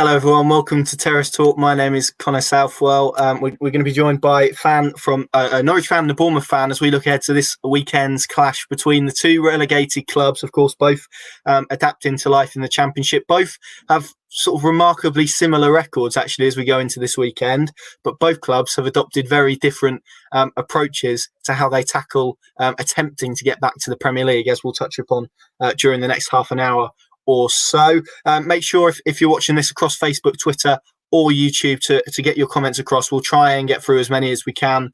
Hello everyone, welcome to Terrace Talk. My name is Connor Southwell. We're going to be joined by a Norwich fan and a Bournemouth fan as we look ahead to this weekend's clash between the two relegated clubs. Of course, both adapting to life in the Championship. Both have sort of remarkably similar records actually as we go into this weekend, but both clubs have adopted very different approaches to how they tackle attempting to get back to the Premier League, as we'll touch upon during the next half an hour or so. Make sure if you're watching this across Facebook, Twitter or YouTube to get your comments across. We'll try and get through as many as we can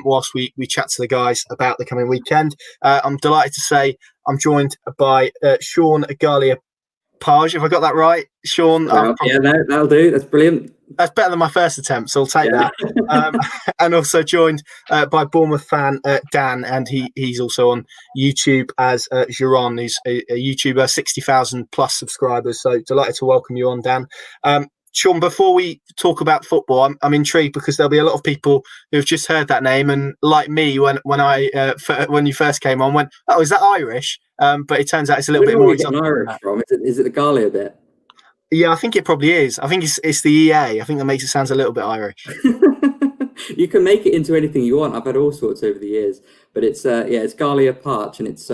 whilst we chat to the guys about the coming weekend. I'm delighted to say I'm joined by Sean Galea-Pace. Have I got that right, Sean? That'll do. That's brilliant. That's better than my first attempt, so I'll take that. And also joined by Bournemouth fan Dan, and he's also on YouTube as Juron, who's a YouTuber, 60,000 plus subscribers. So delighted to welcome you on, Dan. Sean, before we talk about football, I'm intrigued because there'll be a lot of people who've just heard that name and, like me, when you first came on, went, "Oh, is that Irish?" But it turns out it's a little bit more exotic. Irish from? Is it the Galea bit? Yeah, I think it probably is. I think it's the EA. I think that makes it sound a little bit Irish. You can make it into anything you want. I've had all sorts over the years, but it's Galea-Pace, and it's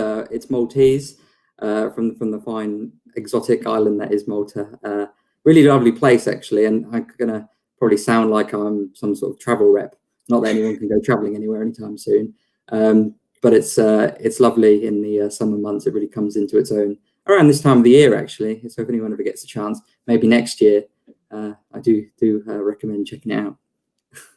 Maltese from the fine exotic island that is Malta. Really lovely place actually, and I'm gonna probably sound like I'm some sort of travel rep. Not that anyone can go traveling anywhere anytime soon, but it's lovely in the summer months. It really comes into its own around this time of the year, actually. So if anyone ever gets a chance, maybe next year, I do recommend checking it out.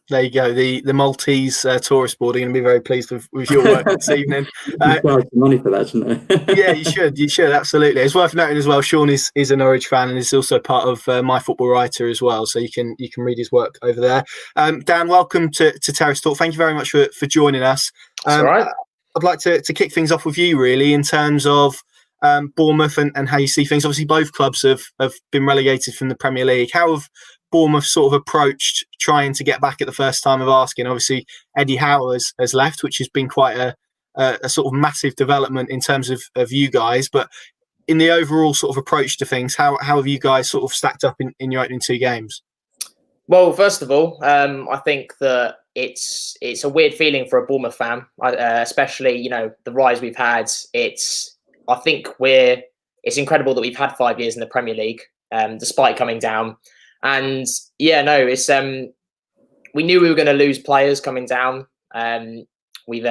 There you go. The Maltese tourist board are going to be very pleased with your work this evening. Charge some money for that, shouldn't they? Yeah, you should, absolutely. It's worth noting as well, Sean is a Norwich fan and is also part of My Football Writer as well, so you can read his work over there. Dan, welcome to Terrace Talk. Thank you very much for joining us. That's all right. I'd like to kick things off with you, really, in terms of Bournemouth and how you see things. Obviously, both clubs have been relegated from the Premier League. How have Bournemouth sort of approached trying to get back at the first time of asking? Obviously, Eddie Howe has left, which has been quite a sort of massive development in terms of you guys. But in the overall sort of approach to things, how have you guys sort of stacked up in your opening two games? Well, first of all, I think that it's a weird feeling for a Bournemouth fan, especially the rise we've had. I think it's incredible that we've had 5 years in the Premier League, despite coming down. And it's we knew we were going to lose players coming down. We've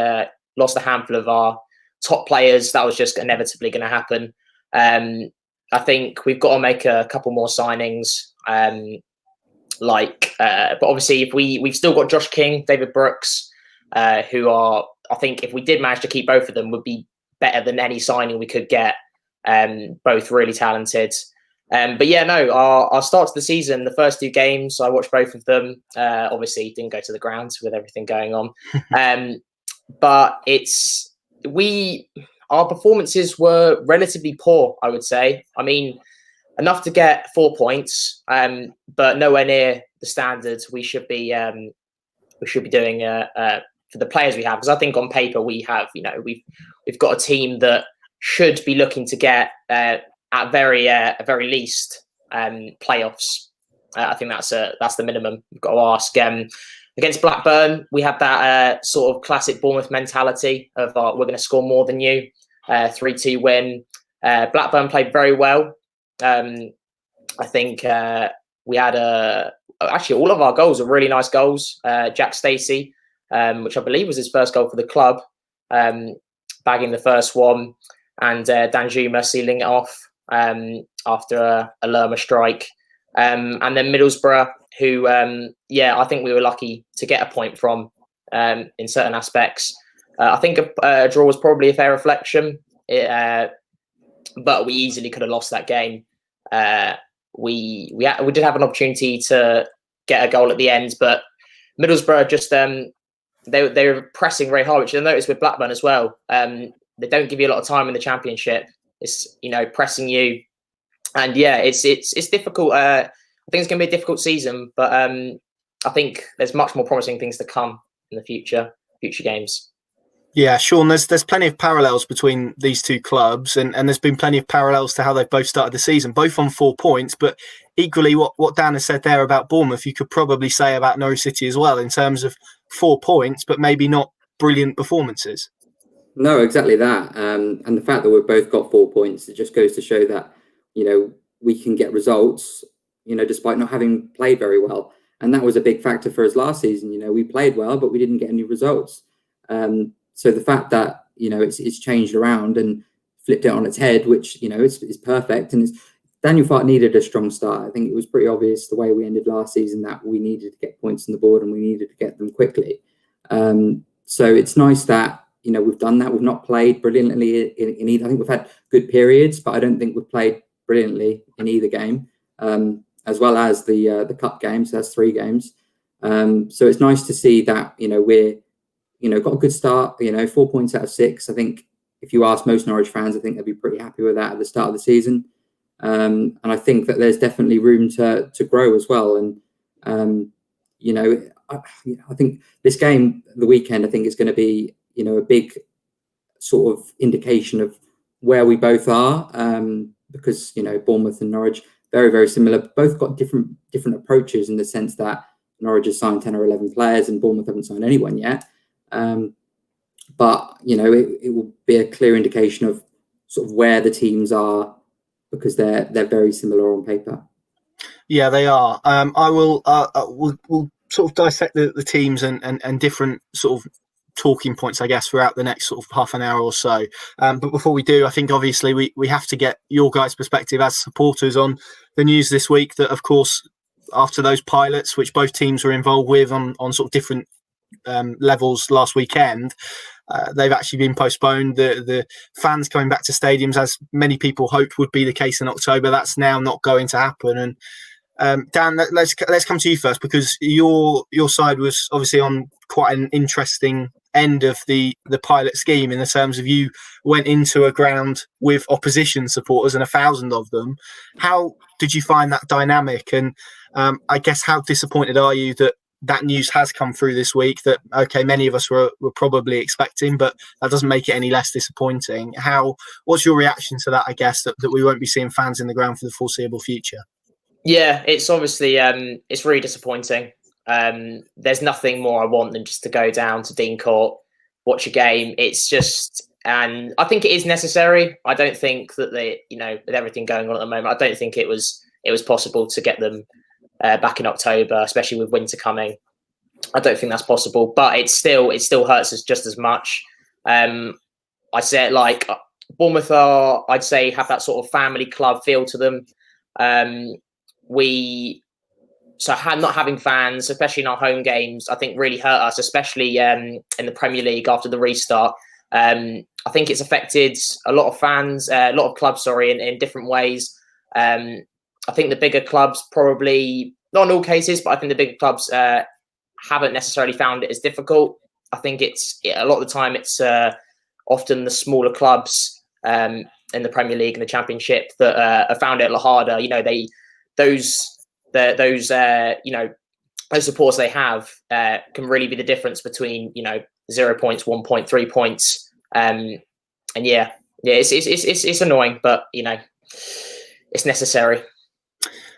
lost a handful of our top players. That was just inevitably going to happen. I think we've got to make a couple more signings. But obviously, if we've still got Josh King, David Brooks, who are, I think, if we did manage to keep both of them, would be better than any signing we could get. Both really talented. Our start to the season, the first two games, I watched both of them. Obviously, didn't go to the ground with everything going on. But our performances were relatively poor, I would say. I mean, enough to get 4 points, but nowhere near the standards we should be doing for the players we have. Because I think on paper we've got a team that should be looking to get at very least playoffs. I think that's the minimum we've got to ask. Against Blackburn, we had that sort of classic Bournemouth mentality of we're going to score more than you. 3-2 win. Blackburn played very well. I think we had actually all of our goals were really nice goals. Jack Stacey, which I believe was his first goal for the club, bagging the first one, and Danjuma sealing it off after a Lerma strike. And then Middlesbrough, who, I think we were lucky to get a point from in certain aspects. I think a draw was probably a fair reflection, but we easily could have lost that game. We did have an opportunity to get a goal at the end, but Middlesbrough just they were pressing very hard, which you'll notice with Blackburn as well. They don't give you a lot of time in the Championship. It's pressing you, and it's difficult. I think it's going to be a difficult season, but I think there's much more promising things to come in the future games. Yeah, Sean, there's plenty of parallels between these two clubs, and there's been plenty of parallels to how they've both started the season, both on 4 points. But equally, what Dan has said there about Bournemouth, you could probably say about Norwich City as well, in terms of 4 points, but maybe not brilliant performances. No, exactly that. And the fact that we've both got 4 points, it just goes to show that, we can get results, despite not having played very well. And that was a big factor for us last season. We played well, but we didn't get any results. So the fact that, it's changed around and flipped it on its head, which, is perfect. And Daniel Farke needed a strong start. I think it was pretty obvious the way we ended last season that we needed to get points on the board and we needed to get them quickly. So it's nice that, we've done that. We've not played brilliantly in either. I think we've had good periods, but I don't think we've played brilliantly in either game, as well as the cup games. So that's 3 games. So it's nice to see that, we're, got a good start, 4 points out of 6. I think if you ask most Norwich fans, I think they'd be pretty happy with that at the start of the season. And I think that there's definitely room to grow as well. And, I think this game, the weekend, I think is going to be, a big sort of indication of where we both are, because, Bournemouth and Norwich, very, very similar. Both got different approaches in the sense that Norwich has signed 10 or 11 players and Bournemouth haven't signed anyone yet. But, it will be a clear indication of sort of where the teams are, because they're very similar on paper. Yeah, they are. We'll sort of dissect the teams and different sort of talking points, I guess, throughout the next sort of half an hour or so. But before we do, I think obviously we have to get your guys' perspective as supporters on the news this week that, of course, after those pilots, which both teams were involved with on sort of different levels last weekend, they've actually been postponed. The fans coming back to stadiums, as many people hoped would be the case in October, that's now not going to happen. And Dan, let's come to you first, because your side was obviously on quite an interesting end of the pilot scheme, in the terms of you went into a ground with opposition supporters and 1,000 of them. How did you find that dynamic? And I guess how disappointed are you that news has come through this week that, okay, many of us were probably expecting, but that doesn't make it any less disappointing? What's your reaction to that, I guess, that we won't be seeing fans in the ground for the foreseeable future? Yeah, it's obviously, it's really disappointing. There's nothing more I want than just to go down to Dean Court, watch a game. It's just, and I think it is necessary. I don't think that with everything going on at the moment, I don't think it was possible to get them back in October, especially with winter coming. I don't think that's possible, but it still hurts us just as much. I say it like Bournemouth are, I'd say, have that sort of family club feel to them. Not having fans, especially in our home games, I think really hurt us, especially in the Premier League after the restart. I think it's affected a lot of fans, a lot of clubs, in different ways. I think the bigger clubs probably, not in all cases, but I think the bigger clubs haven't necessarily found it as difficult. I think a lot of the time it's often the smaller clubs in the Premier League and the Championship that have found it a lot harder. Those supports they have can really be the difference between 0 points, 1 point, 3 points, and it's annoying, but it's necessary.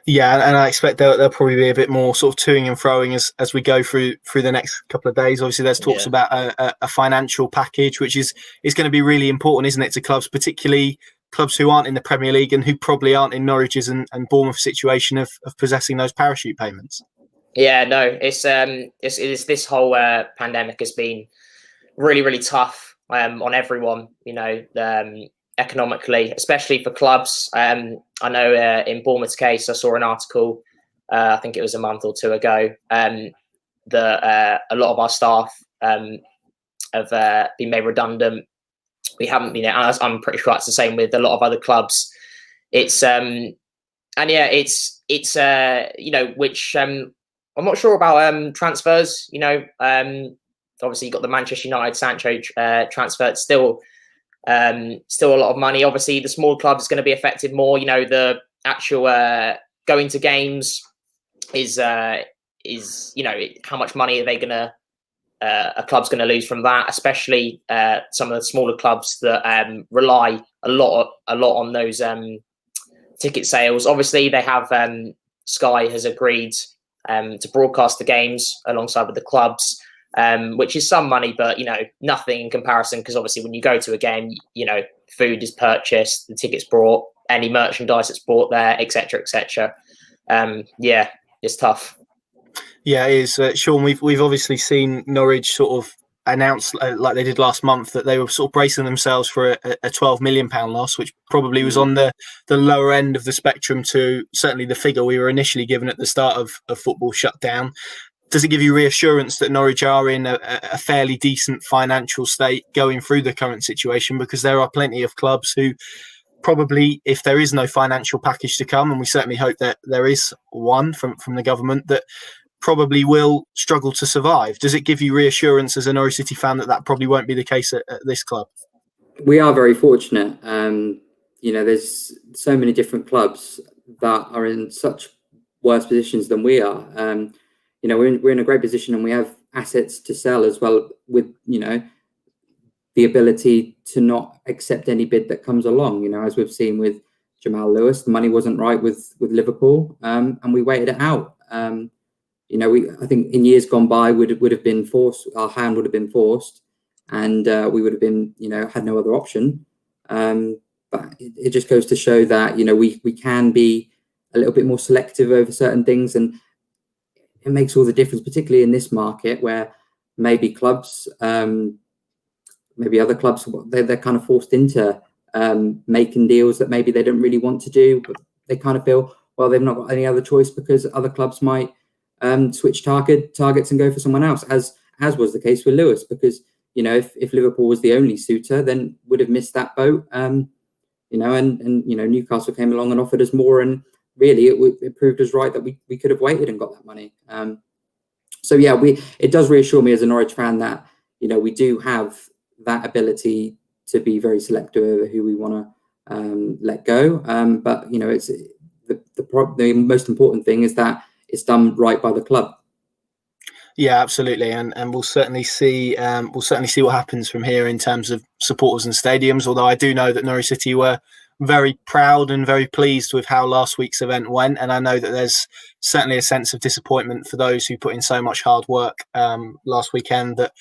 Yeah, and I expect there'll probably be a bit more sort of toing and froing as we go through the next couple of days. Obviously, there's talks about a financial package, which is going to be really important, isn't it, to clubs, particularly clubs who aren't in the Premier League and who probably aren't in Norwich's and Bournemouth situation of possessing those parachute payments. Yeah, no, it's this whole pandemic has been really, really tough on everyone, economically, especially for clubs. I know in Bournemouth's case, I saw an article, I think it was a month or two ago, that a lot of our staff have been made redundant. We haven't been, and I'm pretty sure it's the same with a lot of other clubs. It's which I'm not sure about transfers. Obviously you got the Manchester United Sancho transfer. It's still a lot of money. Obviously, the small clubs is going to be affected more. The actual going to games is how much money are they going to a club's going to lose from that, especially some of the smaller clubs that rely a lot on those ticket sales. Obviously, they have Sky has agreed to broadcast the games alongside with the clubs, which is some money, but nothing in comparison. Because obviously, when you go to a game, food is purchased, the tickets brought, any merchandise that's bought there, etc., etc. Yeah, it's tough. Yeah, it is. Sean, we've obviously seen Norwich sort of announce, like they did last month, that they were sort of bracing themselves for a £12 million loss, which probably was on the lower end of the spectrum to certainly the figure we were initially given at the start of football shutdown. Does it give you reassurance that Norwich are in a fairly decent financial state going through the current situation? Because there are plenty of clubs who probably, if there is no financial package to come, and we certainly hope that there is one from the government, that probably will struggle to survive. Does it give you reassurance as a Norwich City fan that probably won't be the case at this club? We are very fortunate. There's so many different clubs that are in such worse positions than we are. We're in a great position, and we have assets to sell as well, with the ability to not accept any bid that comes along. As we've seen with Jamal Lewis, the money wasn't right with Liverpool, and we waited it out. I think in years gone by would have been forced. Our hand would have been forced, and we would have been, had no other option. But it just goes to show that we can be a little bit more selective over certain things, and it makes all the difference, particularly in this market where maybe clubs, maybe other clubs, they're kind of forced into making deals that maybe they don't really want to do, but they kind of feel, well, they've not got any other choice because other clubs might switch targets and go for someone else, as was the case with Lewis, because if Liverpool was the only suitor, then would have missed that boat. And Newcastle came along and offered us more, and really it proved us right that we could have waited and got that money. So yeah, it does reassure me as a Norwich fan that we do have that ability to be very selective over who we want to let go. But it's the most important thing is that it's done right by the club. Yeah, absolutely, and we'll certainly see what happens from here in terms of supporters and stadiums. Although I do know that Norwich City were very proud and very pleased with how last week's event went, and I know that there's certainly a sense of disappointment for those who put in so much hard work last weekend, that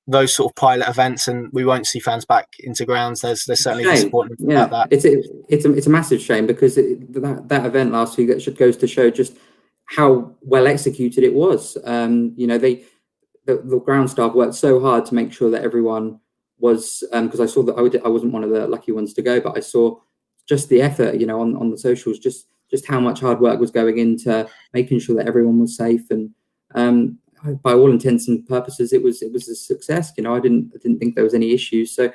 those sort of pilot events and we won't see fans back into grounds. There's certainly disappointment about that. It's a massive shame, because that event last week, that should goes to show just how well executed it was. The ground staff worked so hard to make sure that everyone was, because I saw that I wasn't one of the lucky ones to go, but I saw just the effort, on the socials, just how much hard work was going into making sure that everyone was safe. And by all intents and purposes, it was a success. I didn't think there was any issues. So,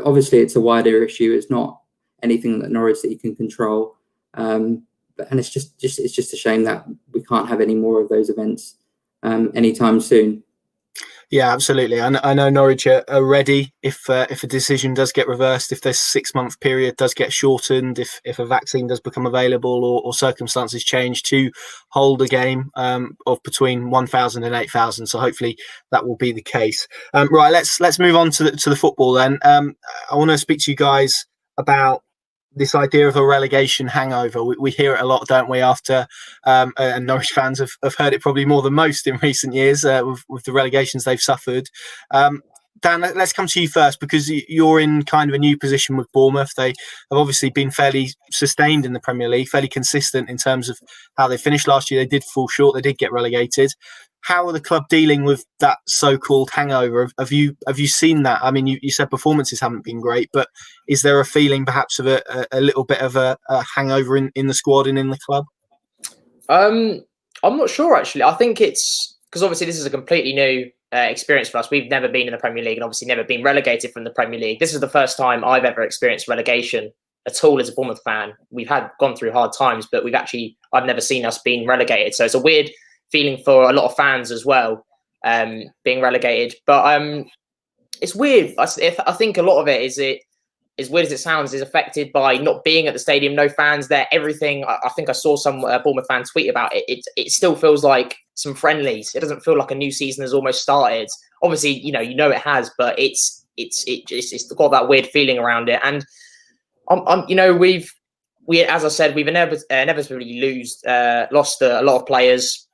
obviously it's a wider issue. It's not anything that Norwich City can control. And it's just a shame that we can't have any more of those events anytime soon. Yeah, absolutely. I know Norwich are ready if a decision does get reversed, if this 6-month period does get shortened, if a vaccine does become available, or circumstances change, to hold a game of between 1,000 and 8,000. So hopefully that will be the case. Right, let's move on to the football then. I want to speak to you guys about this idea of a relegation hangover. We hear it a lot, don't we, after and Norwich fans have heard it probably more than most in recent years with the relegations they've suffered. Dan, let's come to you first, because you're in kind of a new position with Bournemouth. They have obviously been fairly sustained in the Premier League, fairly consistent in terms of how they finished last year. They did fall short, they did get relegated. How are the club dealing with that so-called hangover? Have you seen that? I mean, you said performances haven't been great, but is there a feeling perhaps of a little bit of a hangover in the squad and in the club? I'm not sure, actually. I think it's because obviously this is a completely new experience for us. We've never been in the Premier League and obviously never been relegated from the Premier League. This is the first time I've ever experienced relegation at all as a Bournemouth fan. We've gone through hard times, but I've never seen us being relegated. So it's a weird feeling for a lot of fans as well, being relegated. But it's weird. I think a lot of it is as weird as it sounds, is affected by not being at the stadium, no fans there, everything. I think I saw some Bournemouth fan tweet about it. It still feels like some friendlies. It doesn't feel like a new season has almost started. Obviously, you know it has, but it's got that weird feeling around it. And you know, we as I said, we've inevitably lost a lot of players,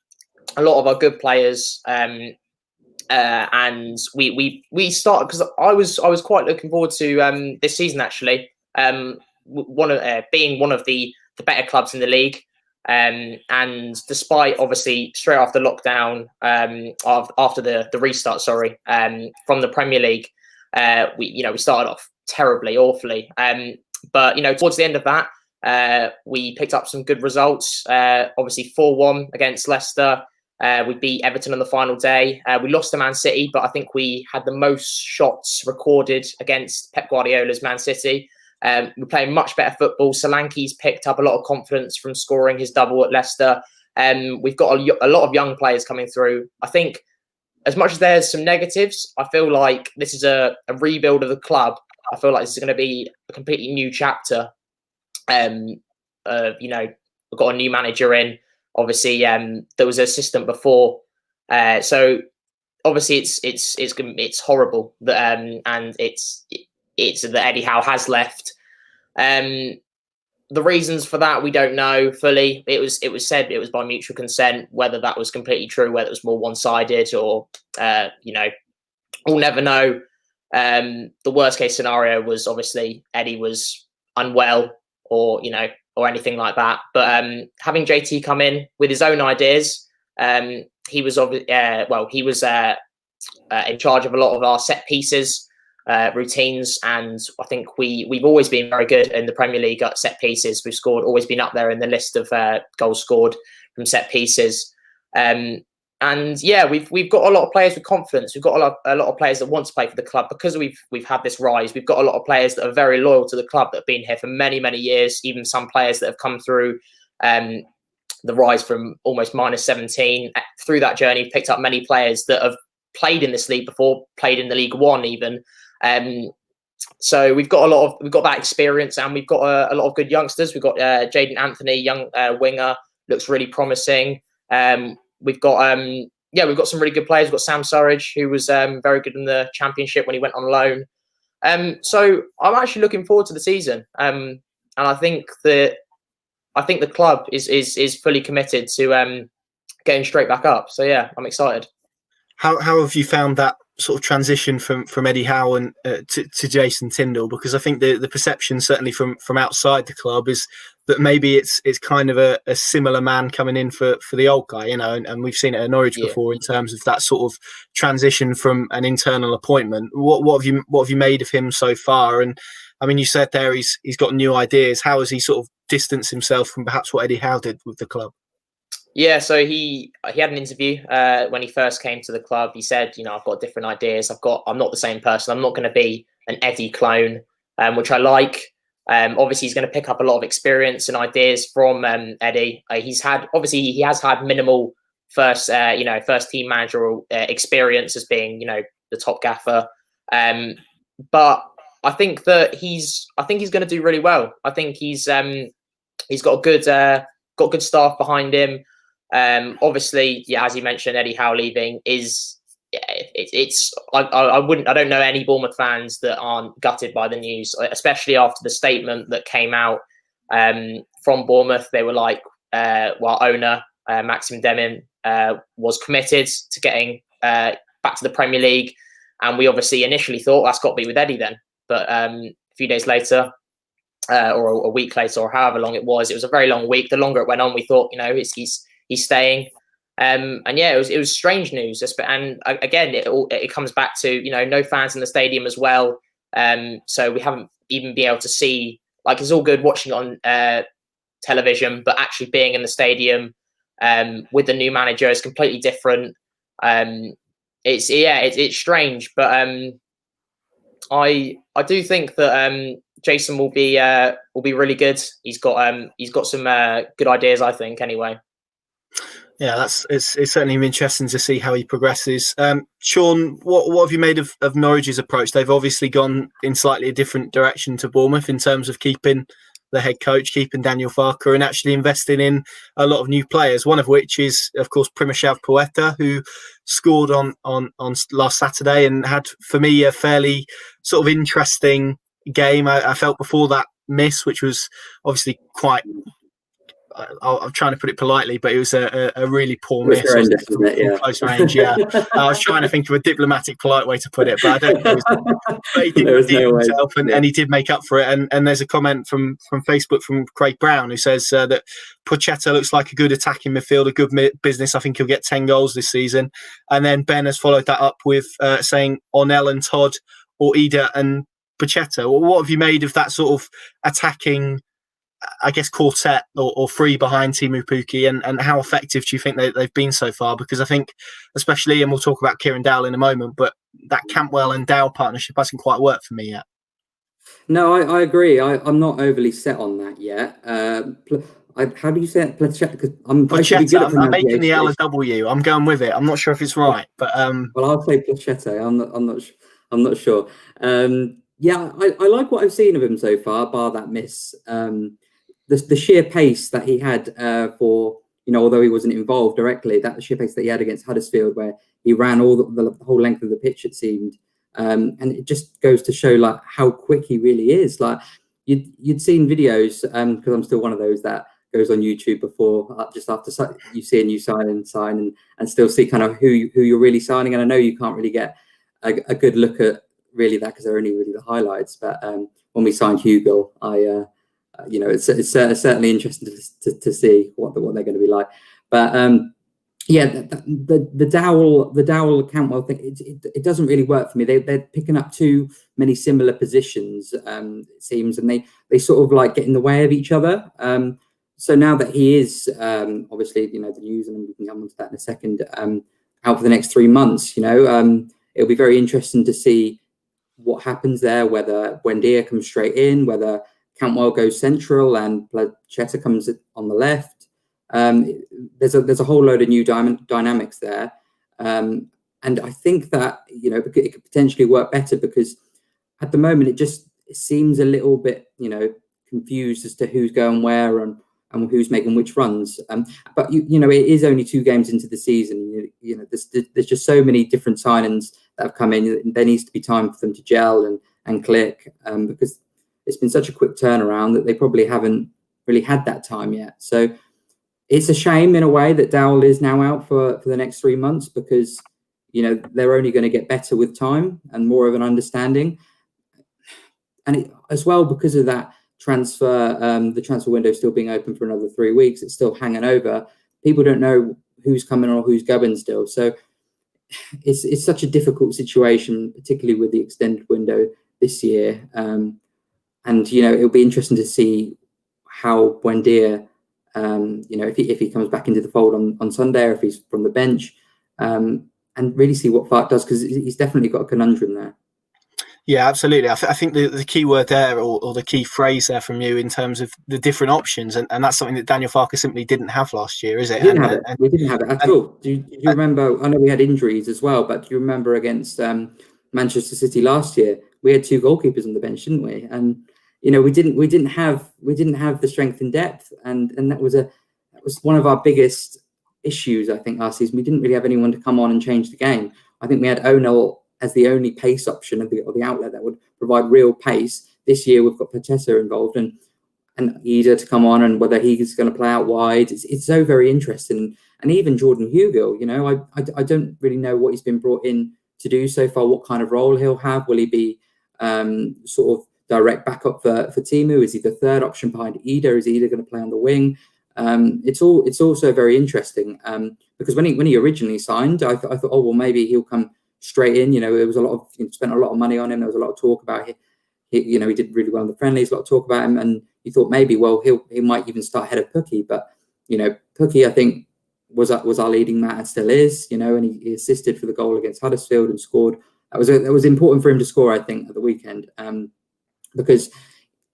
a lot of our good players. And we started, because I was quite looking forward to this season actually. Being one of the better clubs in the league, and despite obviously straight after lockdown, after the restart, from the Premier League, we started off terribly, awfully. But you know, towards the end of that, we picked up some good results. Obviously 4-1 against Leicester. We beat Everton on the final day. We lost to Man City, but I think we had the most shots recorded against Pep Guardiola's Man City. We're playing much better football. Solanke's picked up a lot of confidence from scoring his double at Leicester. We've got a lot of young players coming through. I think as much as there's some negatives, I feel like this is a rebuild of the club. I feel like this is going to be a completely new chapter. You know, we've got a new manager in. Obviously, there was an assistant before, so obviously it's horrible that and it's that Eddie Howe has left. The reasons for that we don't know fully. It was said it was by mutual consent. Whether that was completely true, whether it was more one-sided, or you know, we'll never know. The worst case scenario was obviously Eddie was unwell, or you know, or anything like that. But having JT come in with his own ideas, he was in charge of a lot of our set pieces, routines, and I think we've always been very good in the Premier League at set pieces. We've always been up there in the list of goals scored from set pieces. And yeah, we've got a lot of players with confidence. We've got a lot of players that want to play for the club because we've had this rise. We've got a lot of players that are very loyal to the club, that have been here for many, many years. Even some players that have come through the rise from almost -17 through that journey. Picked up many players that have played in this league before, played in the League One even. So we've got that experience, and we've got a lot of good youngsters. We've got Jaden Anthony, young winger, looks really promising. We've got some really good players. We've got Sam Surridge, who was very good in the Championship when he went on loan. So I'm actually looking forward to the season. And I think the club is fully committed to getting straight back up. So yeah, I'm excited. How have you found that sort of transition from Eddie Howe and to Jason Tindall? Because I think the perception, certainly from outside the club, is that maybe it's kind of a similar man coming in for the old guy, you know, and we've seen it at Norwich before in terms of that sort of transition from an internal appointment. What have you made of him so far? And I mean, you said there he's got new ideas. How has he sort of distanced himself from perhaps what Eddie Howe did with the club? Yeah, so he had an interview when he first came to the club. He said, you know, I've got different ideas. I'm not the same person. I'm not going to be an Eddie clone, which I like. Obviously, he's going to pick up a lot of experience and ideas from Eddie. He has had minimal first team managerial experience as being, you know, the top gaffer. But I think that he's going to do really well. I think he's got good staff behind him. Obviously, yeah, as you mentioned, Eddie Howe leaving I don't know any Bournemouth fans that aren't gutted by the news, especially after the statement that came out from Bournemouth. They were like, owner Maxim Demin was committed to getting back to the Premier League, and we obviously initially thought that's got to be with Eddie then. But a few days later, or a week later, or however long it was a very long week. The longer it went on, we thought, you know, he's staying. And yeah, it was strange news. And again, it comes back to, you know, no fans in the stadium as well. So we haven't even been able to see, like, it's all good watching it on television, but actually being in the stadium with the new manager is completely different. It's strange, but I do think that Jason will be really good. He's got some good ideas, I think, anyway. Yeah, it's certainly interesting to see how he progresses. Sean, what have you made of Norwich's approach? They've obviously gone in slightly a different direction to Bournemouth in terms of keeping the head coach, keeping Daniel Farke, and actually investing in a lot of new players. One of which is, of course, Primožav Poeta, who scored on last Saturday and had, for me, a fairly sort of interesting game. I felt before that miss, which was obviously quite. I'm trying to put it politely, but it was a really poor miss from close range. Yeah, I was trying to think of a diplomatic, polite way to put it, but I don't think it was. But he did himself, and he did make up for it. And there's a comment from Facebook from Craig Brown who says that Pochetta looks like a good attacking midfielder, good business. I think he'll get 10 goals this season. And then Ben has followed that up with saying Onel and Todd, or Ida and Pochetta. What have you made of that sort of attacking, I guess, quartet or three behind Teemu Pukki, and how effective do you think they've been so far? Because I think, especially, and we'll talk about Kieran Dowell in a moment, but that Cantwell and Dowell partnership hasn't quite worked for me yet. No, I agree. I'm not overly set on that yet. How do you say it? Pochetta? I'm making the L a W. I'm going with it. I'm not sure if it's right, but well, I'll say Pochetta. I'm not sure. Yeah, I like what I've seen of him so far, bar that miss. The sheer pace that he had for, although he wasn't involved directly, that the sheer pace that he had against Huddersfield, where he ran all the whole length of the pitch, it seemed, and it just goes to show like how quick he really is. Like you'd seen videos, because I'm still one of those that goes on YouTube before, just after you see a new sign and still see kind of who you're really signing. And I know you can't really get a good look at really that because they're only really the highlights. But when we signed Hugo, it's certainly interesting to see what they're going to be like. But yeah, the Dowell Cantwell thing, it doesn't really work for me. They're picking up too many similar positions, it seems, and they sort of like get in the way of each other. So now that he is obviously, the news, and we can come on to that in a second, out for the next 3 months, it'll be very interesting to see what happens there, whether Buendia comes straight in, whether Cantwell goes central and Pochetta comes on the left. There's a whole load of new dynamics there. And I think that, it could potentially work better because at the moment it seems a little bit, confused as to who's going where and who's making which runs. But, it is only 2 games into the season. There's just so many different signings that have come in. There needs to be time for them to gel and click, because it's been such a quick turnaround that they probably haven't really had that time yet. So it's a shame in a way that Dowell is now out for the next 3 months because, they're only going to get better with time and more of an understanding. And as well, because of that transfer, the transfer window still being open for another 3 weeks, it's still hanging over. People don't know who's coming or who's going still. So it's such a difficult situation, particularly with the extended window this year. And, it'll be interesting to see how Buendia, if he comes back into the fold on Sunday, or if he's from the bench, and really see what Farke does, because he's definitely got a conundrum there. Yeah, absolutely. I think the key word there, or the key phrase there from you in terms of the different options, and that's something that Daniel Farke simply didn't have last year, is it? We didn't have it at all. Do you remember? I know we had injuries as well, but do you remember against Manchester City last year? We had 2 goalkeepers on the bench, didn't we? And we didn't have the strength in depth, and that was one of our biggest issues, I think, last season. We didn't really have anyone to come on and change the game. I think we had Onel as the only pace option of the outlet that would provide real pace. This year we've got Pochetta involved and Ida to come on, and whether he's going to play out wide. It's so very interesting. And even Jordan Hugo, I don't really know what he's been brought in to do so far, what kind of role he'll have. Will he be sort of direct backup for Teemu? Is he the third option behind Ida? Is Ida going to play on the wing? It's also very interesting because when he originally signed, I thought, oh well, maybe he'll come straight in. There was a lot of spent a lot of money on him. There was a lot of talk about him. He did really well in the friendlies. A lot of talk about him, and you thought maybe, well, he might even start ahead of Pukki. But Pukki, I think, was our leading man, still is. And he assisted for the goal against Huddersfield and scored. That was important for him to score, I think, at the weekend, because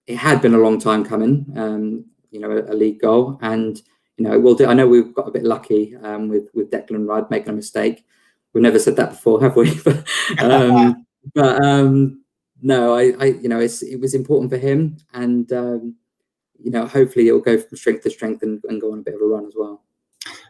it had been a long time coming. A league goal, and we'll do. I know we've got a bit lucky with Declan Rudd making a mistake. We've never said that before, have we? No, it was important for him, and hopefully it'll go from strength to strength and go on a bit of a run as well.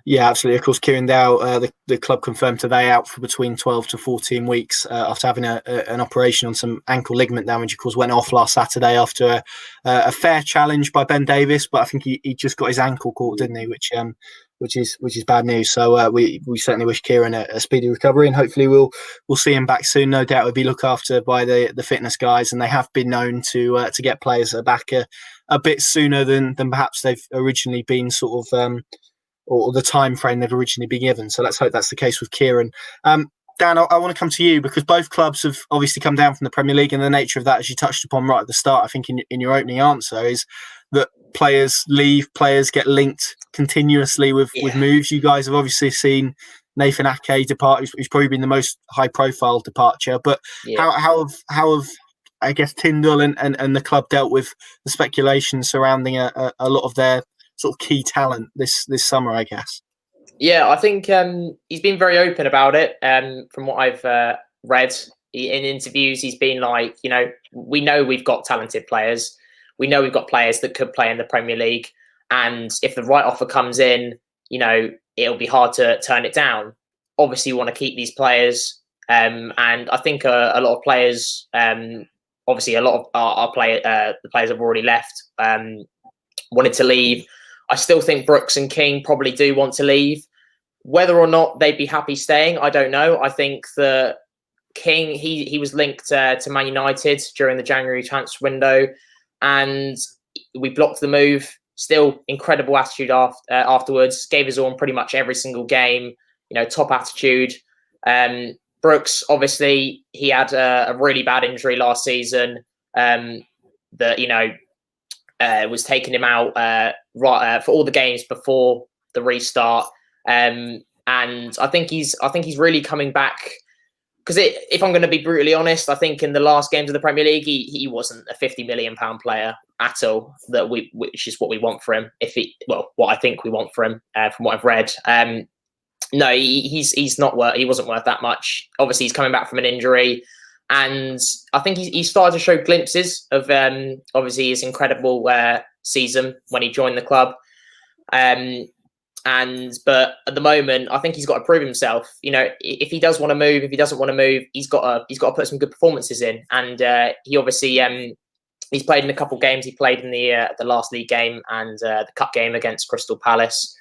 Yeah, absolutely. Of course, Kieran Dow, the club confirmed today, out for between 12 to 14 weeks after having an operation on some ankle ligament damage. Of course, went off last Saturday after a fair challenge by Ben Davis, but I think he just got his ankle caught, didn't he? Which is bad news. So we certainly wish Kieran a speedy recovery, and hopefully we'll see him back soon. No doubt he'll be looked after by the fitness guys, and they have been known to get players back a bit sooner than perhaps they've originally been sort of. Or the time frame they've originally been given. So let's hope that's the case with Kieran. Dan, I want to come to you because both clubs have obviously come down from the Premier League, and the nature of that, as you touched upon right at the start, I think in your opening answer, is that players leave, players get linked continuously with moves. You guys have obviously seen Nathan Ake depart, who's probably been the most high-profile departure. But how have I guess Tyndall and the club dealt with the speculation surrounding a lot of their sort of key talent this summer, I guess? Yeah, I think he's been very open about it. From what I've read in interviews, he's been like, we know we've got talented players. We know we've got players that could play in the Premier League. And if the right offer comes in, it'll be hard to turn it down. Obviously, we want to keep these players. And I think a lot of players, obviously a lot of our the players have already left, wanted to leave. I still think Brooks and King probably do want to leave. Whether or not they'd be happy staying, I don't know. I think that King, he was linked to Man United during the January transfer window, and we blocked the move. Still incredible attitude afterwards. Gave his all in pretty much every single game. Top attitude. Brooks, obviously, he had a really bad injury last season that was taking him out for all the games before the restart, and I think he's really coming back, because if I'm going to be brutally honest, I think in the last games of the Premier League he wasn't a £50 million player at all, which is what we want for him. What I think we want for him from what I've read. No, he's not worth. He wasn't worth that much. Obviously, he's coming back from an injury. And I think he started to show glimpses of obviously his incredible season when he joined the club. But at the moment, I think he's got to prove himself. If he does want to move, if he doesn't want to move, he's got to put some good performances in. And he obviously he's played in a couple of games. He played in the last league game and the cup game against Crystal Palace,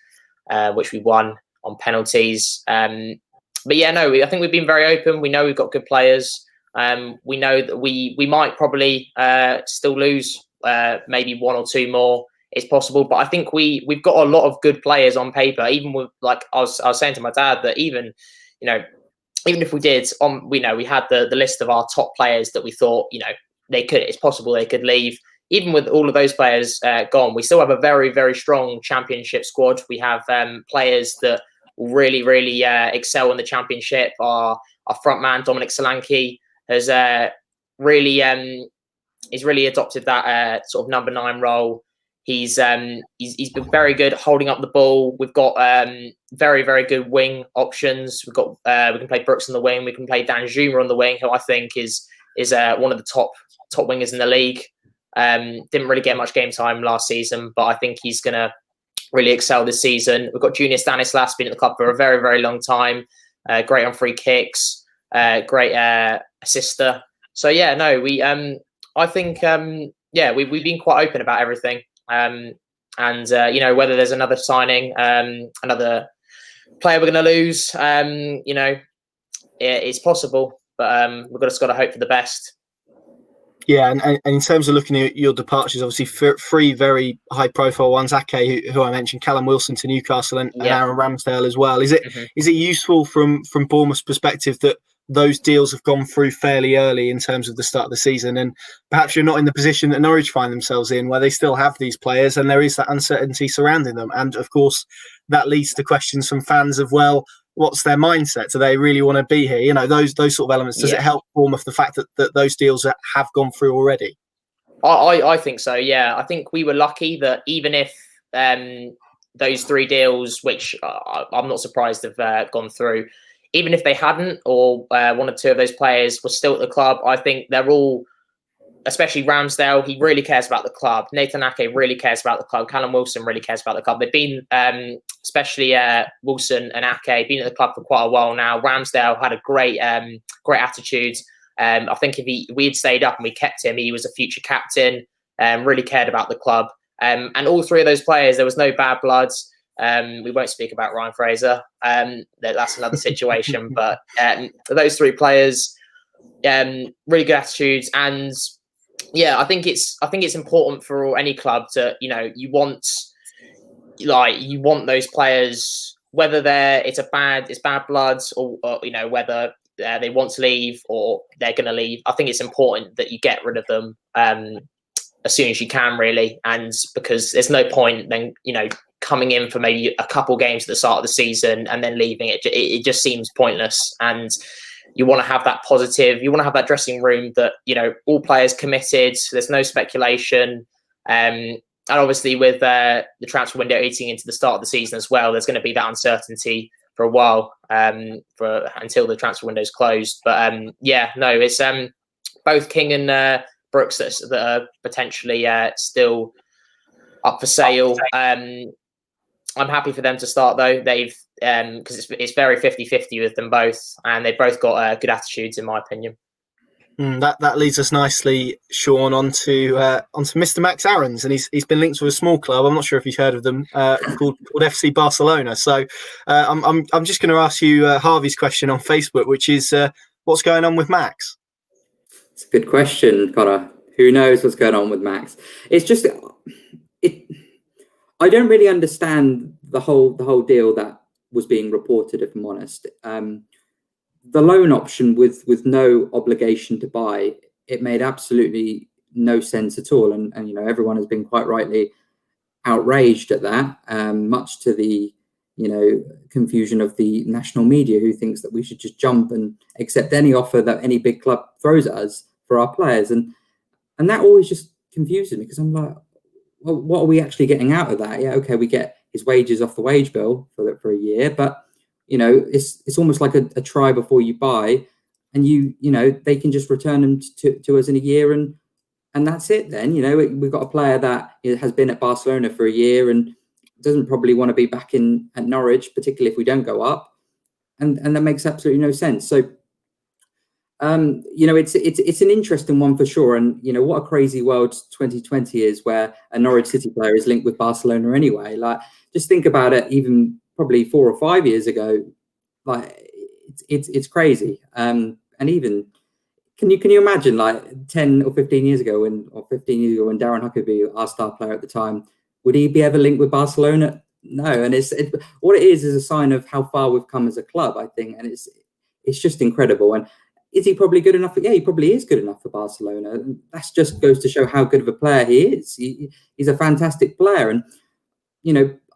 which we won on penalties. I think we've been very open. We know we've got good players. We know that we might probably still lose maybe one or two more. It's possible, but I think we've got a lot of good players on paper. Even with, like I was saying to my dad, that even if we did, we had the list of our top players that we thought it's possible they could leave. Even with all of those players gone, we still have a very, very strong Championship squad. We have players that will really, really excel in the Championship. Our front man Dominic Solanke has really adopted that sort of number 9 role. He's been very good holding up the ball. We've got very, very good wing options. We can play Brooks on the wing. We can play Dan Juma on the wing, who I think is one of the top wingers in the league. Didn't really get much game time last season, but I think he's going to really excel this season. We've got Junior Stanislas, been at the club for a very, very long time. Great on free kicks. Great assister. So I think we've been quite open about everything. Whether there's another signing, another player we're going to lose, it's possible, but we've just got to hope for the best. Yeah, and in terms of looking at your departures, obviously 3 very high-profile ones. Ake, who I mentioned, Callum Wilson to Newcastle, and Aaron Ramsdale as well. Is it useful from Bournemouth's perspective that those deals have gone through fairly early in terms of the start of the season, and perhaps you're not in the position that Norwich find themselves in, where they still have these players and there is that uncertainty surrounding them? And of course, that leads to questions from fans of, well, what's their mindset? Do they really want to be here? Those sort of elements. Does it help Bournemouth, the fact that those deals have gone through already? I think so. Yeah, I think we were lucky that even if those 3 deals, which I'm not surprised have gone through, even if they hadn't, or 1 or 2 of those players were still at the club, I think they're all, especially Ramsdale, he really cares about the club. Nathan Ake really cares about the club. Callum Wilson really cares about the club. They've been, especially Wilson and Ake, been at the club for quite a while now. Ramsdale had a great attitude. I think if we had stayed up and we kept him, he was a future captain. Really cared about the club. And all 3 of those players, there was no bad blood. We won't speak about Ryan Fraser. That's another situation. But those 3 players, really good attitudes. And yeah, I think it's important for any club to, you want those players, whether it's bad blood or whether they want to leave or they're going to leave. I think it's important that you get rid of them as soon as you can, really, and because there's no point then coming in for maybe a couple games at the start of the season and then leaving. It just seems pointless. And you want to have that positive. You want to have that dressing room that all players committed. There's no speculation. And obviously, with the transfer window eating into the start of the season as well, there's going to be that uncertainty for a while, until the transfer window's closed. But it's both King and Brooks that are potentially still up for sale. I'm happy for them to start, though. They've because it's very 50-50 with them both, and they've both got good attitudes, in my opinion. That leads us nicely, Sean, onto Mr. Max Aarons, and he's been linked with a small club. I'm not sure if you've heard of them, called FC Barcelona. So I'm just going to ask you Harvey's question on Facebook, which is what's going on with Max? It's a good question, Connor. Who knows what's going on with Max? It's just I don't really understand the whole deal that was being reported, if I'm honest. The loan option with no obligation to buy, it made absolutely no sense at all. And everyone has been quite rightly outraged at that, much to the confusion of the national media, who thinks that we should just jump and accept any offer that any big club throws at us for our players. And that always just confuses me, because I'm like, well, what are we actually getting out of that? Yeah, okay, we get his wages off the wage bill for a year, but it's almost like a try before you buy, and they can just return them to us in a year, and that's it. Then we've got a player that has been at Barcelona for a year and doesn't probably want to be back at Norwich, particularly if we don't go up, and that makes absolutely no sense. So it's an interesting one for sure. And what a crazy world 2020 is, where a Norwich City player is linked with Barcelona anyway. Like, just think about it. Even probably 4 or 5 years ago, like it's crazy. And even can you imagine, like 10 or 15 years ago when Darren Huckabee, our star player at the time, would he be ever linked with Barcelona? No. And what it is a sign of how far we've come as a club, I think. And it's just incredible. And is he probably good enough? Yeah, he probably is good enough for Barcelona. And that just goes to show how good of a player he is. He's a fantastic player. And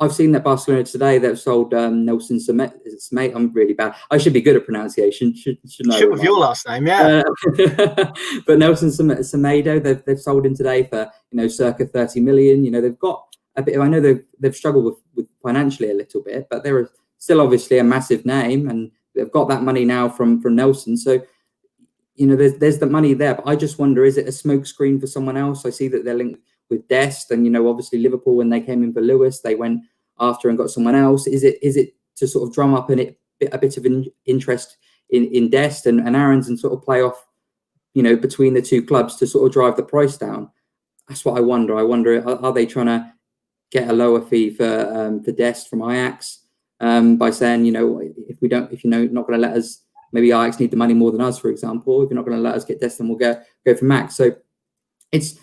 I've seen that Barcelona today, they've sold Nelson Semedo. I'm really bad. I should be good at pronunciation. Should know. Should with your last name, yeah. But Nelson Semedo, they've sold him today for circa 30 million. They've got a bit. I know they've struggled with financially a little bit, but they're still obviously a massive name, and they've got that money now from Nelson. So there's the money there. But I just wonder, is it a smokescreen for someone else? I see that they're linked with Dest, and obviously Liverpool, when they came in for Lewis, they went after and got someone else. Is it to sort of drum up a bit of an interest in Dest and Aarons, and sort of play off between the two clubs to sort of drive the price down? That's what I wonder. Are they trying to get a lower fee for Dest from Ajax by saying if you're not going to let us, maybe Ajax need the money more than us, for example. If you're not going to let us get Dest, then we'll go for Max. So it's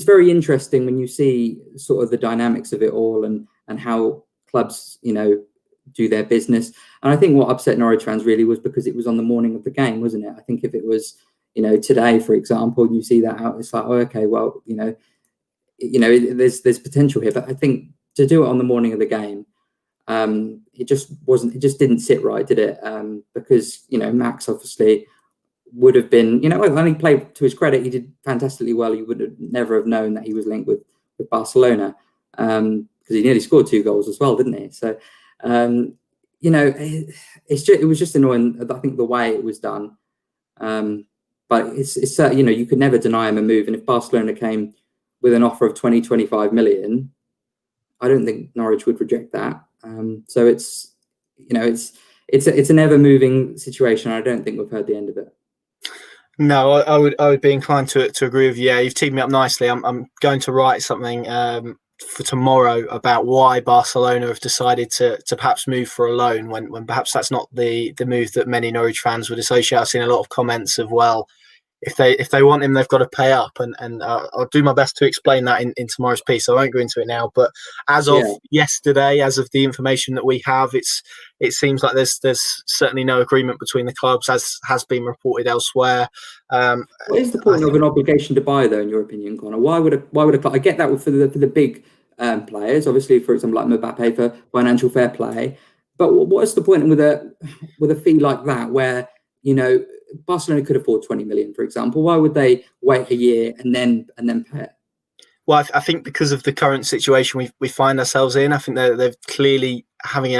very interesting when you see sort of the dynamics of it all, and how clubs do their business. And I think what upset Norwich fans really was because it was on the morning of the game, wasn't it? I think if it was today, for example, you see that out, it's like, oh, okay, well there's potential here. But I think to do it on the morning of the game, it just didn't sit right, did it? Because Max obviously would have been, when he played, to his credit, he did fantastically well. You would have never have known that he was linked with Barcelona. he nearly scored 2 goals as well, didn't he? So, you know, it was just annoying. I think the way it was done. But it's you know, you could never deny him a move. And if Barcelona came with an offer of 25 million, I don't think Norwich would reject that. So it's, you know, it's an ever moving situation. I don't think we've heard the end of it. No, I would be inclined to agree with you. Yeah, you've teed me up nicely. I'm going to write something for tomorrow about why Barcelona have decided to perhaps move for a loan when perhaps that's not the move that many Norwich fans would associate. I've seen a lot of comments of, well, if they want him, they've got to pay up, and I'll do my best to explain that in tomorrow's piece. I won't go into it now, but as of yesterday, as of the information that we have, it seems like there's certainly no agreement between the clubs, as has been reported elsewhere. What is the point of an obligation to buy, though, in your opinion, Connor? Why would a club? I get that for the big players, obviously, for example, like Mbappe, for financial fair play. But what is the point with a fee like that, where, you know, Barcelona could afford 20 million, for example? Why would they wait a year and then pay it? Well, I think because of the current situation we find ourselves in, I think they're clearly having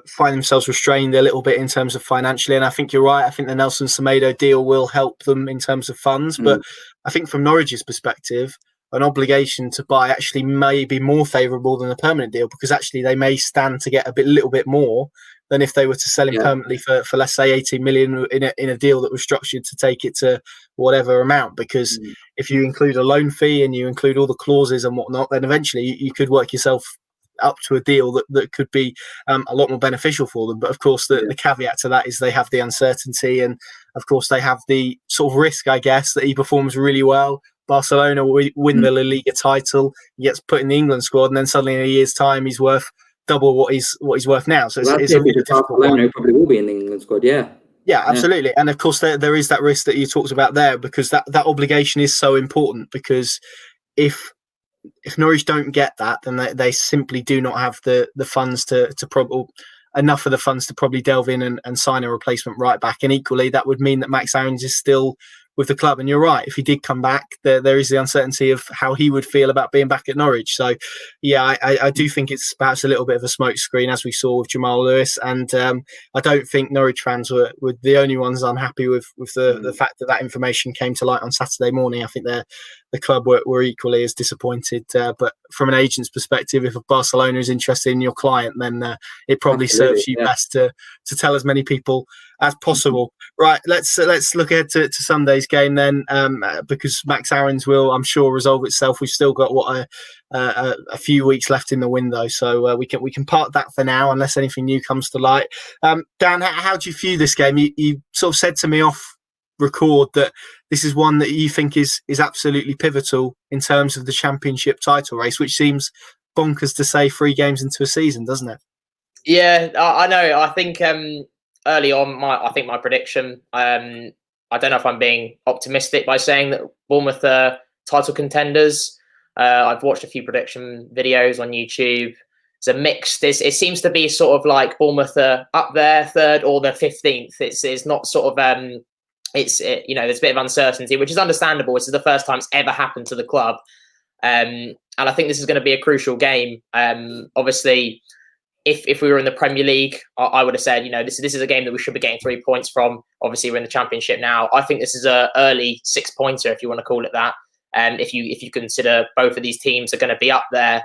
find themselves restrained a little bit in terms of financially. And I think you're right. I think the Nelson Semedo deal will help them in terms of funds. But I think from Norwich's perspective, an obligation to buy actually may be more favourable than a permanent deal, because actually they may stand to get a little bit more than if they were to sell him permanently for let's say 18 million in a deal that was structured to take it to whatever amount. Because if you include a loan fee and you include all the clauses and whatnot, then eventually you could work yourself up to a deal that could be a lot more beneficial for them. But of course, the caveat to that is they have the uncertainty, and of course they have the sort of risk, I guess, that he performs really well. Barcelona win the La Liga title, he gets put in the England squad, and then suddenly in a year's time he's worth double what he's worth now. So it's a really difficult one. Probably will be in the England squad, yeah, absolutely. And of course there is that risk that you talked about there, because that obligation is so important. Because if Norwich don't get that, then they simply do not have the funds to enough of the funds to probably delve in and sign a replacement right back. And equally, that would mean that Max Aarons is still with the club. And you're right, if he did come back, there is the uncertainty of how he would feel about being back at Norwich. So yeah, I do think it's perhaps a little bit of a smokescreen, as we saw with Jamal Lewis. And I don't think Norwich fans were the only ones unhappy with the fact that information came to light on Saturday morning. I think the club were equally as disappointed. But from an agent's perspective, if Barcelona is interested in your client, then it probably serves you best to tell as many people as possible. Right, let's look ahead to Sunday's game then, because Max Aarons will, I'm sure, resolve itself. We've still got a few weeks left in the window, so we can park that for now unless anything new comes to light. Dan, how do you view this game? You sort of said to me off record that this is one that you think is absolutely pivotal in terms of the Championship title race, which seems bonkers to say 3 games into a season, doesn't it? Yeah, I know. I think early on, my prediction, I don't know if I'm being optimistic by saying that Bournemouth are title contenders. I've watched a few prediction videos on YouTube. It's a mixed. It seems to be sort of like Bournemouth are up there, 3rd or the 15th. It's not sort of there's a bit of uncertainty, which is understandable. This is the first time it's ever happened to the club, and I think this is going to be a crucial game. Obviously, if we were in the Premier League, I would have said, this is a game that we should be getting 3 points from. Obviously, we're in the Championship now. I think this is an early 6-pointer, if you want to call it that. If you consider both of these teams are going to be up there,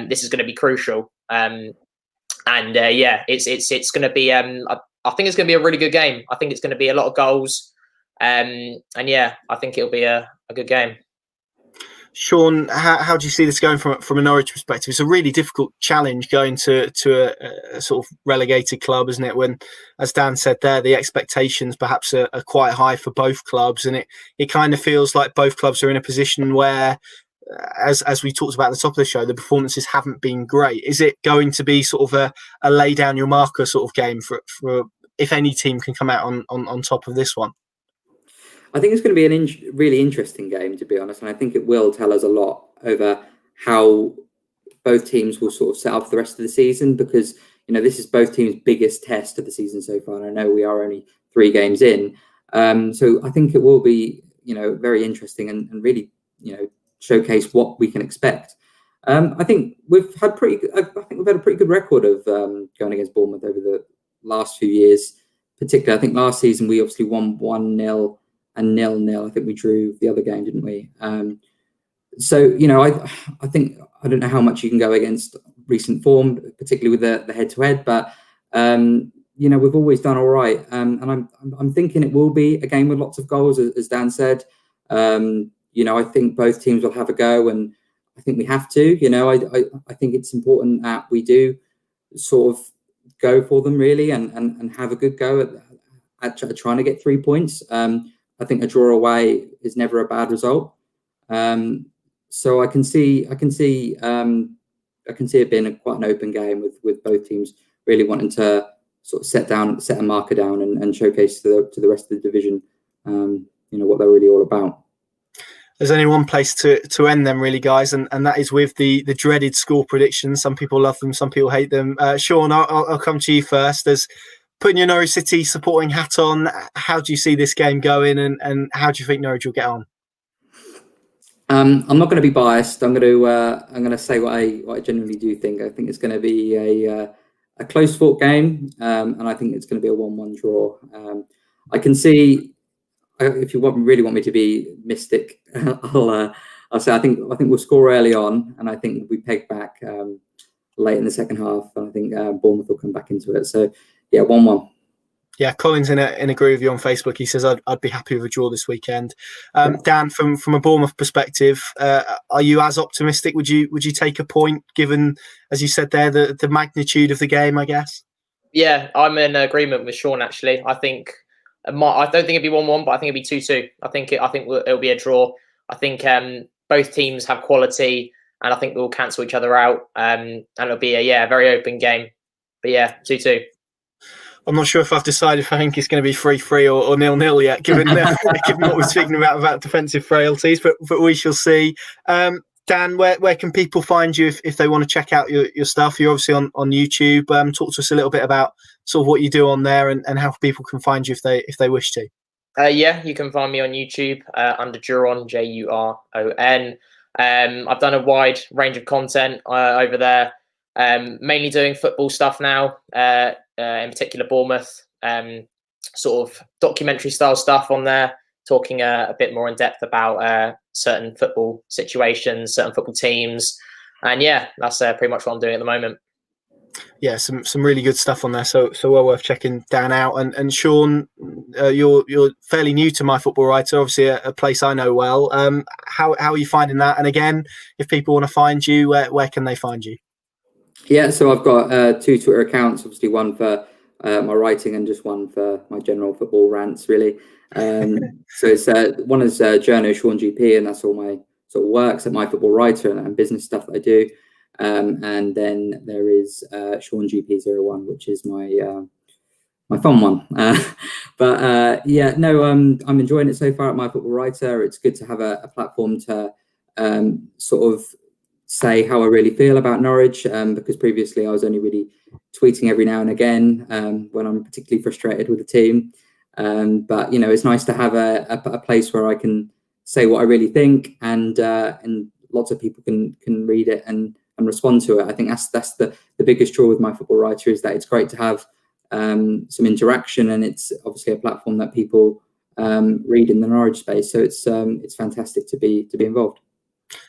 this is going to be crucial. It's going to be. I think it's going to be a really good game. I think it's going to be a lot of goals. I think it'll be a good game. Sean, how do you see this going from a Norwich perspective? It's a really difficult challenge going to a sort of relegated club, isn't it? When, as Dan said there, the expectations perhaps are quite high for both clubs, and it kind of feels like both clubs are in a position where, as we talked about at the top of the show, the performances haven't been great. Is it going to be sort of a lay down your marker sort of game for if any team can come out on top of this one? I think it's going to be a really interesting game, to be honest, and I think it will tell us a lot over how both teams will sort of set up for the rest of the season, because this is both teams' biggest test of the season so far, and I know we are only 3 games in, so I think it will be very interesting and really showcase what we can expect. I think we've had a pretty good record of going against Bournemouth over the last few years. Particularly, I think last season we obviously won 1-0 and 0-0. I think we drew the other game, didn't we? So I think I don't know how much you can go against recent form, particularly with the head-to-head, but we've always done all right. And I'm thinking it will be a game with lots of goals, as Dan said. I think both teams will have a go, and I think we have to. I think it's important that we do sort of go for them really, and have a good go at trying to get 3 points. I think a draw away is never a bad result. So I can see it being quite an open game with both teams really wanting to sort of set a marker down and showcase to the rest of the division, what they're really all about. There's only one place to end them, really, guys, and that is with the dreaded score predictions. Some people love them, some people hate them. Sean, I'll come to you first. As putting your Norwich City supporting hat on, how do you see this game going, and how do you think Norwich will get on? I'm not going to be biased. I'm going to say what I genuinely do think. I think it's going to be a close fought game, and I think it's going to be a 1-1 draw. I can see. If you really want me to be mystic, I'll say I think we'll score early on, and I think we peg back late in the second half, and I think Bournemouth will come back into it. So yeah, 1-1. Yeah, Colin's in agree with you on Facebook. He says I'd be happy with a draw this weekend. Dan, from a Bournemouth perspective, are you as optimistic? Would you take a point, given, as you said there, the magnitude of the game? I guess. Yeah, I'm in agreement with Sean. Actually, I don't think it'd be 1-1, but I think it'd be 2-2. I think it'll be a draw. I think both teams have quality, and I think we'll cancel each other out. And it'll be a very open game. But yeah, 2-2. I'm not sure if I've decided if I think it's going to be 3-3 or 0-0 yet, given what we're speaking about defensive frailties. But we shall see. Dan, where can people find you if they want to check out your stuff? You're obviously on YouTube. Talk to us a little bit about sort of what you do on there and how people can find you if they wish to. Yeah, you can find me on YouTube under Juron, Juron. I've done a wide range of content over there, mainly doing football stuff now, in particular Bournemouth, sort of documentary style stuff on there, talking a bit more in depth about certain football situations, certain football teams. And yeah, that's pretty much what I'm doing at the moment. Yeah, some really good stuff on there, so well worth checking Dan out. And Sean, you're fairly new to My Football Writer, obviously a place I know well. How are you finding that? And again, if people want to find you, where can they find you? Yeah, so I've got 2 Twitter accounts, obviously one for my writing and just one for my general football rants, really. So it's one is journo Sean GP, and that's all my sort of works at My Football Writer and business stuff that I do. And then there is Sean GP01, which is my fun one. I'm enjoying it so far at My Football Writer. It's good to have a platform to sort of say how I really feel about Norwich, because previously I was only really tweeting every now and again when I'm particularly frustrated with the team. But it's nice to have a place where I can say what I really think, and lots of people can read it and respond to it. I think that's the biggest draw with My Football Writer, is that it's great to have some interaction, and it's obviously a platform that people read in the Norwich space. So it's fantastic to be involved.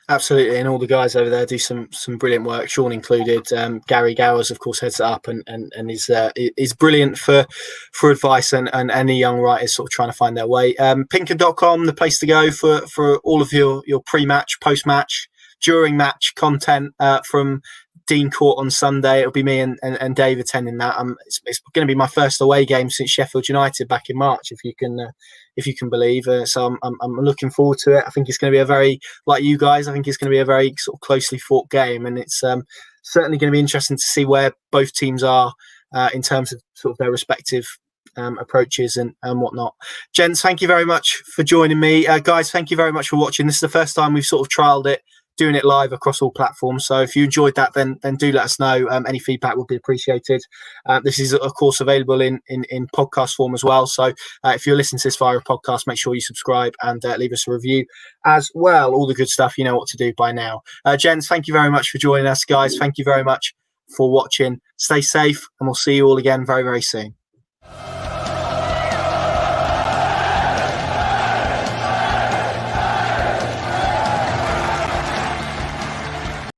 Absolutely, and all the guys over there do some brilliant work, Sean included. Gary Gowers, of course, heads it up and is brilliant for advice and any young writers sort of trying to find their way. PinkUn.com, the place to go for all of your pre-match, post-match, during match content from Dean Court on Sunday. It'll be me and Dave attending that. It's going to be my first away game since Sheffield United back in March, if you can believe. So I'm looking forward to it. I think it's going to be a very, like you guys, I think it's going to be a very sort of closely fought game, and it's certainly going to be interesting to see where both teams are in terms of sort of their respective approaches and whatnot. Gents, thank you very much for joining me. Guys, thank you very much for watching. This is the first time we've sort of trialed it doing it live across all platforms. So if you enjoyed that, then do let us know. Any feedback would be appreciated. This is, of course, available in podcast form as well. So if you're listening to this via a podcast, make sure you subscribe and leave us a review as well. All the good stuff, you know what to do by now. Gents, thank you very much for joining us, guys. Thank you very much for watching. Stay safe, and we'll see you all again very, very soon.